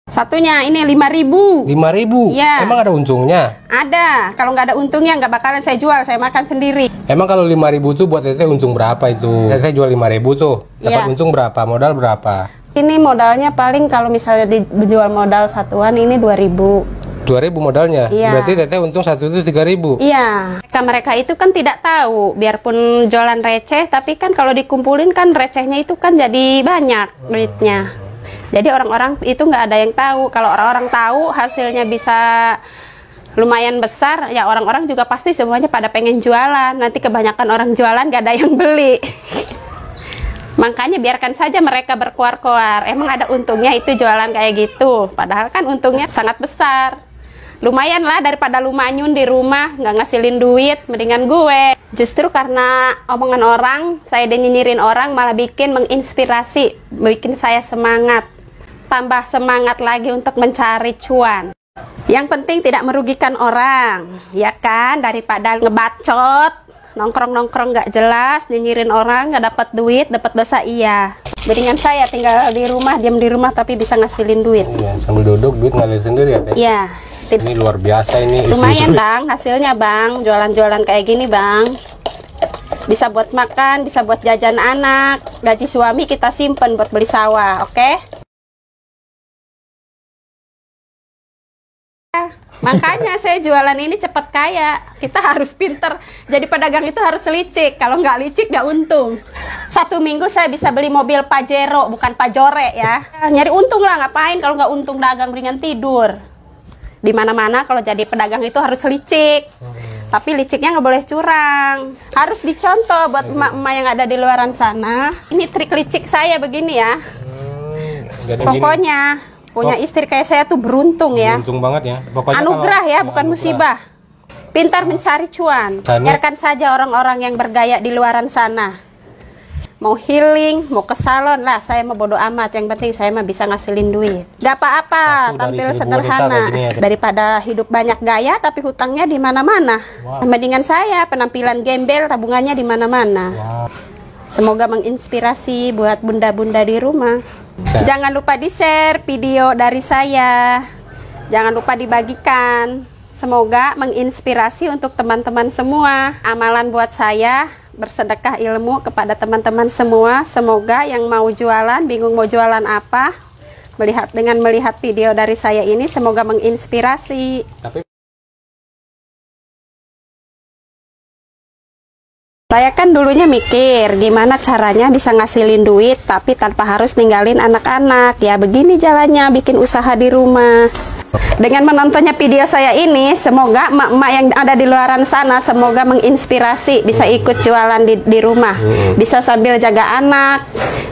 Satunya ini 5.000. 5.000? Iya. Emang ada untungnya? Ada. Kalau nggak ada untungnya nggak bakalan saya jual, saya makan sendiri. Emang kalau 5.000 tuh buat teteh untung berapa itu? Teteh jual 5.000 tuh, dapat Iya. untung berapa? Modal berapa? Ini modalnya paling kalau misalnya dijual modal satuan ini 2.000. 2.000 modalnya? Iya. Berarti teteh untung satu itu 3.000? Iya. Mereka itu kan tidak tahu, biarpun jualan receh, tapi kan kalau dikumpulin kan recehnya itu kan jadi banyak duitnya. Jadi orang-orang itu nggak ada yang tahu. Kalau orang-orang tahu hasilnya bisa lumayan besar, ya orang-orang juga pasti semuanya pada pengen jualan. Nanti kebanyakan orang jualan nggak ada yang beli. Makanya biarkan saja mereka berkoar-koar. Emang ada untungnya itu jualan kayak gitu. Padahal kan untungnya sangat besar. Lumayan lah daripada lu manyun di rumah nggak ngasilin duit, mendingan gue. Justru karena omongan orang, saya nyinyirin orang malah bikin menginspirasi, bikin saya semangat. Tambah semangat lagi untuk mencari cuan. Yang penting tidak merugikan orang, ya kan? Daripada ngebacot, nongkrong-nongkrong nggak jelas, nyinyirin orang, nggak dapat duit, dapat dosa iya. Mendingan saya tinggal di rumah, diam di rumah tapi bisa ngasilin duit. Iya, sambil duduk duit ngalir sendiri ya teh? Iya. Ini luar biasa ini. Lumayan bang, hasilnya bang, jualan-jualan kayak gini bang. Bisa buat makan, bisa buat jajan anak, gaji suami kita simpen buat beli sawah, oke? Makanya saya jualan ini cepat kaya. Kita harus pinter. Jadi pedagang itu harus licik. Kalau nggak licik nggak untung. 1 minggu saya bisa beli mobil Pajero, bukan Pajore ya. Nyari untung lah, ngapain kalau nggak untung dagang mendingan tidur. Di mana-mana kalau jadi pedagang itu harus licik. Tapi liciknya nggak boleh curang. Harus dicontoh buat emak-emak yang ada di luaran sana. Ini trik licik saya begini ya. Pokoknya punya istri kayak saya tuh beruntung ya. Beruntung banget ya. Pokoknya anugerah ya, bukan musibah. Pintar mencari cuan. Biarkan saja orang-orang yang bergaya di luaran sana. Mau healing, mau ke salon lah, saya mau bodo amat. Yang penting saya mah bisa ngasilin duit. Gak apa-apa, tampil sederhana. Daripada hidup banyak gaya tapi hutangnya di mana-mana. Mendingan saya penampilan gembel, tabungannya di mana-mana. Semoga menginspirasi buat bunda-bunda di rumah. Jangan lupa di-share video dari saya. Jangan lupa dibagikan. Semoga menginspirasi untuk teman-teman semua. Amalan buat saya bersedekah ilmu kepada teman-teman semua. Semoga yang mau jualan, bingung mau jualan apa, dengan melihat video dari saya ini semoga menginspirasi. Saya kan dulunya mikir gimana caranya bisa ngasilin duit tapi tanpa harus ninggalin anak-anak. Ya begini jalannya bikin usaha di rumah. Dengan menontonnya video saya ini, semoga emak-emak yang ada di luaran sana semoga menginspirasi, bisa ikut jualan di rumah, bisa sambil jaga anak,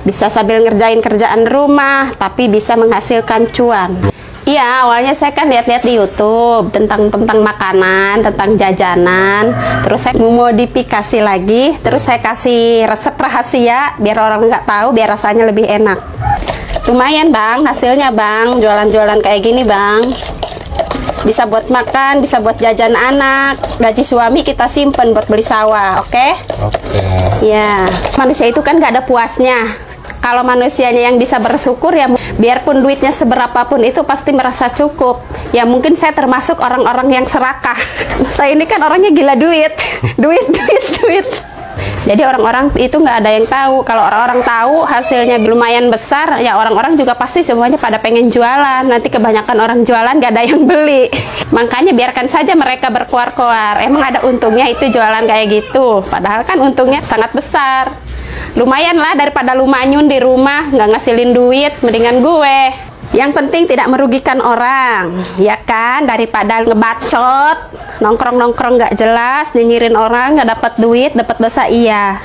bisa sambil ngerjain kerjaan rumah, tapi bisa menghasilkan cuan. Iya, awalnya saya kan lihat-lihat di YouTube tentang makanan, tentang jajanan. Terus saya memodifikasi lagi, terus saya kasih resep rahasia biar orang nggak tahu, biar rasanya lebih enak. Lumayan bang, hasilnya bang, jualan-jualan kayak gini bang. Bisa buat makan, bisa buat jajan anak, gaji suami kita simpen buat beli sawah, oke? Oke. Ya, manusia itu kan nggak ada puasnya. Kalau manusianya yang bisa bersyukur ya, biarpun duitnya seberapapun itu pasti merasa cukup. Ya mungkin saya termasuk orang-orang yang serakah. Saya ini kan orangnya gila duit, duit. Jadi orang-orang itu nggak ada yang tahu. Kalau orang-orang tahu hasilnya lumayan besar, ya orang-orang juga pasti semuanya pada pengen jualan. Nanti kebanyakan orang jualan nggak ada yang beli. Makanya biarkan saja mereka berkoar-koar. Emang ada untungnya itu jualan kayak gitu. Padahal kan untungnya sangat besar. Lumayan lah daripada lu manyun di rumah nggak ngasilin duit, mendingan gue. Yang penting tidak merugikan orang, ya kan? Daripada ngebacot, nongkrong-nongkrong nggak jelas, nyinyirin orang, nggak dapat duit, dapat dosa iya.